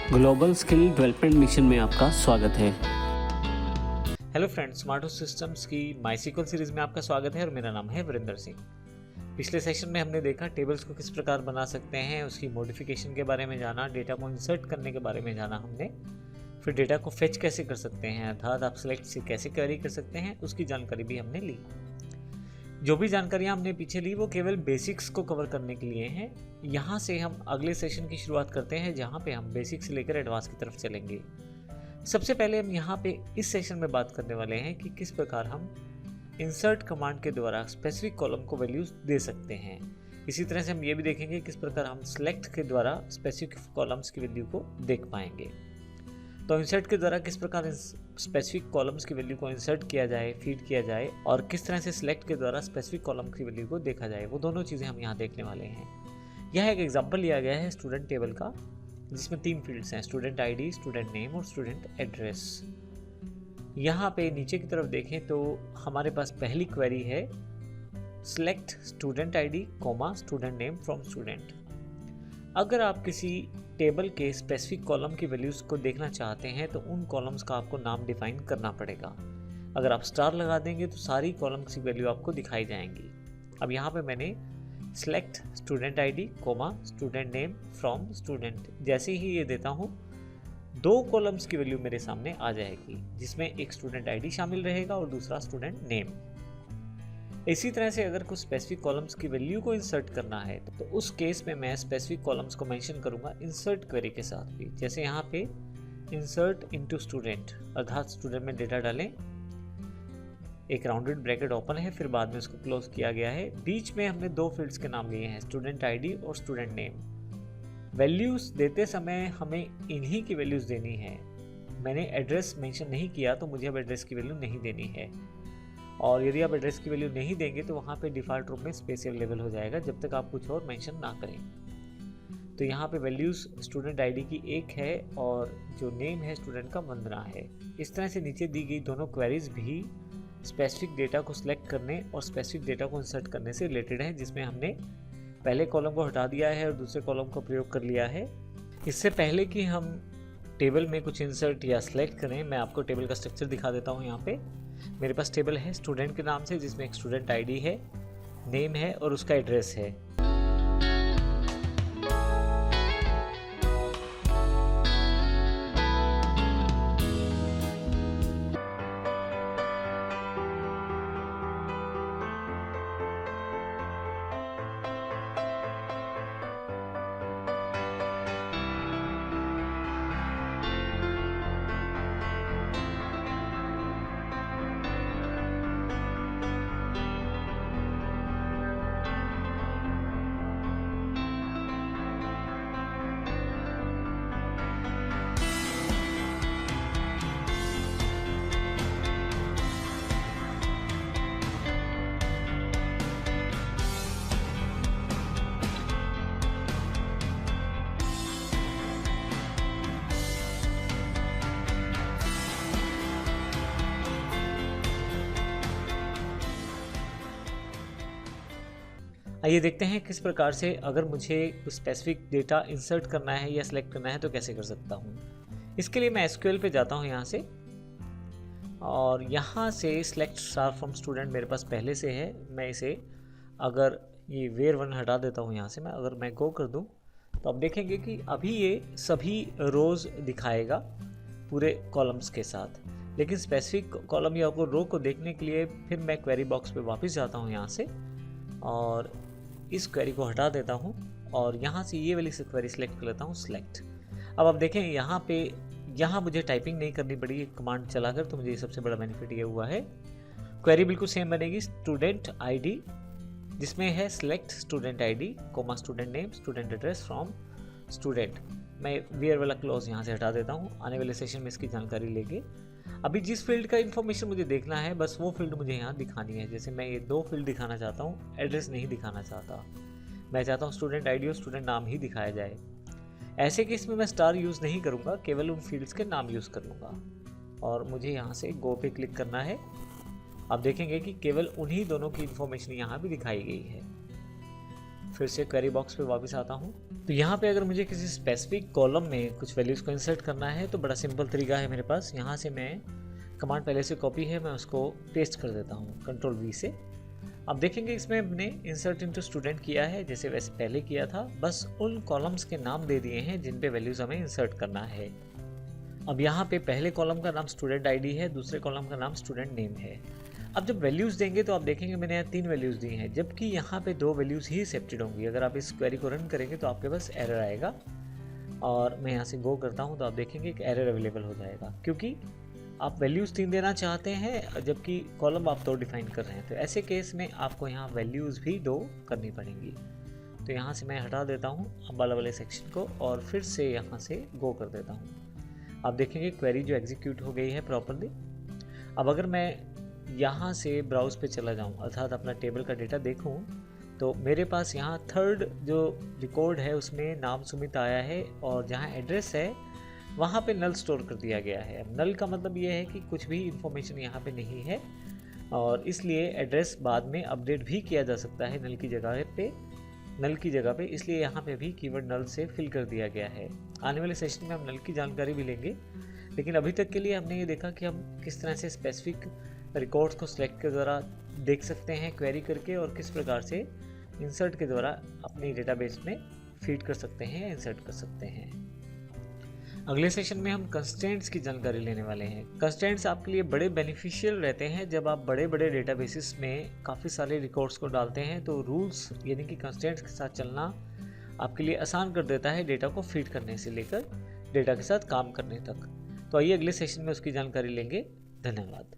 Global skill development mission में आपका स्वागत है। हेलो फ्रेंड्स, स्मार्ट सिस्टम्स की माईसीक्वल सीरीज में आपका स्वागत है और मेरा नाम है वरिंदर सिंह। पिछले सेशन में हमने देखा टेबल्स को किस प्रकार बना सकते हैं, उसकी मॉडिफिकेशन के बारे में जाना, डेटा को इंसर्ट करने के बारे में जाना हमने। फिर डेटा को फेच कैसे कर सकते हैं, अर्थात आप सेलेक्ट से कैसे क्वेरी कर सकते हैं, उसकी जानकारी भी हमने ली। जो भी जानकारियाँ हमने पीछे ली वो केवल बेसिक्स को कवर करने के लिए हैं। यहाँ से हम अगले सेशन की शुरुआत करते हैं जहाँ पे हम बेसिक से लेकर एडवांस की तरफ चलेंगे। सबसे पहले हम यहाँ पे इस सेशन में बात करने वाले हैं कि किस प्रकार हम इंसर्ट कमांड के द्वारा स्पेसिफिक कॉलम को वैल्यूज दे सकते हैं। इसी तरह से हम ये भी देखेंगे किस प्रकार हम सेलेक्ट के द्वारा स्पेसिफिक कॉलम्स की वैल्यू को देख पाएंगे। तो इंसर्ट के द्वारा किस प्रकार स्पेसिफिक कॉलम्स की वैल्यू को इंसर्ट किया जाए, फीड किया जाए, और किस तरह से सिलेक्ट के द्वारा स्पेसिफिक कॉलम की वैल्यू को देखा जाए, वो दोनों चीज़ें हम यहाँ देखने वाले हैं। यह एक एग्जांपल लिया गया है स्टूडेंट टेबल का, जिसमें 3 फील्ड्स हैं, स्टूडेंट आईडी, स्टूडेंट नेम और स्टूडेंट एड्रेस। यहाँ पे नीचे की तरफ देखें तो हमारे पास पहली क्वेरी है select student ID comma student name from student. अगर आप किसी टेबल के स्पेसिफिक कॉलम की वैल्यूज़ को देखना चाहते हैं तो उन कॉलम्स का आपको नाम डिफाइन करना पड़ेगा। अगर आप स्टार लगा देंगे तो सारी कॉलम्स की वैल्यू आपको दिखाई जाएंगी। अब यहाँ पे मैंने select student ID comma student name from student जैसे ही ये देता हूँ, 2 कॉलम्स की वैल्यू मेरे सामने आ जाएगी, जिसमें एक स्टूडेंट आईडी शामिल रहेगा और दूसरा स्टूडेंट नेम। इसी तरह से अगर कुछ स्पेसिफिक कॉलम्स की वैल्यू को इंसर्ट करना है तो उस केस में मैं स्पेसिफिक कॉलम्स को मेंशन करूंगा इंसर्ट क्वेरी के साथ भी। जैसे यहाँ पे इंसर्ट इनटू स्टूडेंट, अर्थात स्टूडेंट में डेटा डालें, एक राउंडेड ब्रैकेट ओपन है, फिर बाद में उसको क्लोज किया गया है। बीच में हमने 2 फील्ड्स के नाम लिए हैं, स्टूडेंट आईडी और स्टूडेंट नेम। वैल्यूज देते समय हमें इन्हीं की वैल्यूज देनी है। मैंने एड्रेस मेंशन नहीं किया तो मुझे अब एड्रेस की वैल्यू नहीं देनी है, और यदि आप एड्रेस की वैल्यू नहीं देंगे तो वहाँ पे डिफ़ॉल्ट रूप में स्पेस अवेलेबल हो जाएगा जब तक आप कुछ और मेंशन ना करें। तो यहाँ पे वैल्यूज़ स्टूडेंट आईडी की 1 है और जो नेम है स्टूडेंट का वंदना है। इस तरह से नीचे दी गई दोनों क्वेरीज भी स्पेसिफिक डेटा को सिलेक्ट करने और स्पेसिफिक डेटा को इंसर्ट करने से रिलेटेड है, जिसमें हमने पहले कॉलम को हटा दिया है और दूसरे कॉलम को प्रयोग कर लिया है। इससे पहले कि हम टेबल में कुछ इंसर्ट या सिलेक्ट करें, मैं आपको टेबल का स्ट्रक्चर दिखा देता हूँ। यहाँ पे मेरे पास टेबल है स्टूडेंट के नाम से, जिसमें एक स्टूडेंट आईडी है, नेम है और उसका एड्रेस है। आइए देखते हैं किस प्रकार से अगर मुझे स्पेसिफिक डेटा इंसर्ट करना है या सिलेक्ट करना है तो कैसे कर सकता हूँ। इसके लिए मैं एसक्यूएल पे जाता हूँ यहाँ से, और यहाँ से सिलेक्ट स्टार फ्रॉम स्टूडेंट मेरे पास पहले से है। मैं इसे अगर ये वेयर 1 हटा देता हूँ यहाँ से, अगर मैं गो कर दूँ तो आप देखेंगे कि अभी ये सभी रोज़ दिखाएगा पूरे कॉलम्स के साथ। लेकिन स्पेसिफिक कॉलम या रो को देखने के लिए फिर मैं क्वेरी बॉक्स पे वापस जाता हूँ यहाँ से, और इस क्वेरी को हटा देता हूँ और यहाँ से ये वाली क्वेरी सिलेक्ट कर लेता हूँ, सिलेक्ट। अब आप देखें यहाँ मुझे टाइपिंग नहीं करनी पड़ी, एक कमांड चलाकर, तो मुझे ये सबसे बड़ा बेनिफिट ये हुआ है। क्वेरी बिल्कुल सेम बनेगी, स्टूडेंट आईडी जिसमें है select student ID comma student name student address from student. मैं वेयर वाला क्लॉज यहाँ से हटा देता हूँ, आने वाले सेशन में इसकी जानकारी लेंगे। अभी जिस फील्ड का इन्फॉर्मेशन मुझे देखना है बस वो फील्ड मुझे यहाँ दिखानी है। जैसे मैं ये 2 फील्ड दिखाना चाहता हूँ, एड्रेस नहीं दिखाना चाहता, मैं चाहता हूँ स्टूडेंट आईडी और स्टूडेंट नाम ही दिखाया जाए। ऐसे केस में मैं स्टार यूज़ नहीं करूँगा, केवल उन फील्ड्स के नाम यूज़ कर लूँगा, और मुझे यहाँ से गो पे क्लिक करना है। आप देखेंगे कि केवल उन्हीं दोनों की इन्फॉर्मेशन यहाँ भी दिखाई गई है। फिर से क्वेरी बॉक्स पे वापस आता हूँ। तो यहाँ पे अगर मुझे किसी स्पेसिफिक कॉलम में कुछ वैल्यूज़ को इंसर्ट करना है तो बड़ा सिंपल तरीका है मेरे पास। यहाँ से मैं कमांड पहले से कॉपी है, मैं उसको पेस्ट कर देता हूँ कंट्रोल V से। अब देखेंगे इसमें हमने इंसर्ट इनटू स्टूडेंट किया है जैसे वैसे पहले किया था, बस उन कॉलम्स के नाम दे दिए हैं जिन पे वैल्यूज़ हमें इंसर्ट करना है। अब यहाँ पे पहले कॉलम का नाम स्टूडेंट आईडी है, दूसरे कॉलम का नाम स्टूडेंट नेम है। अब जब वैल्यूज़ देंगे तो आप देखेंगे मैंने यहाँ 3 वैल्यूज़ दी हैं, जबकि यहाँ पे 2 वैल्यूज़ ही एक्सेप्टेड होंगी। अगर आप इस क्वेरी को रन करेंगे तो आपके पास एरर आएगा, और मैं यहाँ से गो करता हूँ तो आप देखेंगे एक एरर अवेलेबल हो जाएगा, क्योंकि आप वैल्यूज़ 3 देना चाहते हैं जबकि कॉलम आप 2 डिफाइन कर रहे हैं। तो ऐसे केस में आपको यहाँ वैल्यूज़ भी 2 करनी पड़ेंगी। तो यहाँ से मैं हटा देता हूँ अब वाले सेक्शन को और फिर से यहाँ से गो कर देता हूँ। आप देखेंगे क्वेरी जो एग्जीक्यूट हो गई है प्रॉपरली। अब अगर मैं यहाँ से ब्राउज़ पे चला जाऊँ, अर्थात अपना टेबल का डेटा देखूँ, तो मेरे पास यहाँ 3rd जो रिकॉर्ड है उसमें नाम सुमित आया है, और जहाँ एड्रेस है वहाँ पे नल स्टोर कर दिया गया है। अब नल का मतलब ये है कि कुछ भी इंफॉर्मेशन यहाँ पे नहीं है, और इसलिए एड्रेस बाद में अपडेट भी किया जा सकता है नल की जगह पे, इसलिए यहाँ पे भी कीवर्ड नल से फिल कर दिया गया है। आने वाले सेशन में हम नल की जानकारी भी लेंगे, लेकिन अभी तक के लिए हमने ये देखा कि हम किस तरह से स्पेसिफिक रिकॉर्ड्स को सिलेक्ट के द्वारा देख सकते हैं क्वेरी करके, और किस प्रकार से इंसर्ट के द्वारा अपनी डेटाबेस में फीड कर सकते हैं, इंसर्ट कर सकते हैं। अगले सेशन में हम कंस्ट्रेंट्स की जानकारी लेने वाले हैं। कंस्ट्रेंट्स आपके लिए बड़े बेनिफिशियल रहते हैं जब आप बड़े बड़े डेटाबेसेस में काफ़ी सारे रिकॉर्ड्स को डालते हैं, तो रूल्स यानी कि कंस्ट्रेंट्स के साथ चलना आपके लिए आसान कर देता है डेटा को फीड करने से लेकर डेटा के साथ काम करने तक। तो आइए अगले सेशन में उसकी जानकारी लेंगे। धन्यवाद।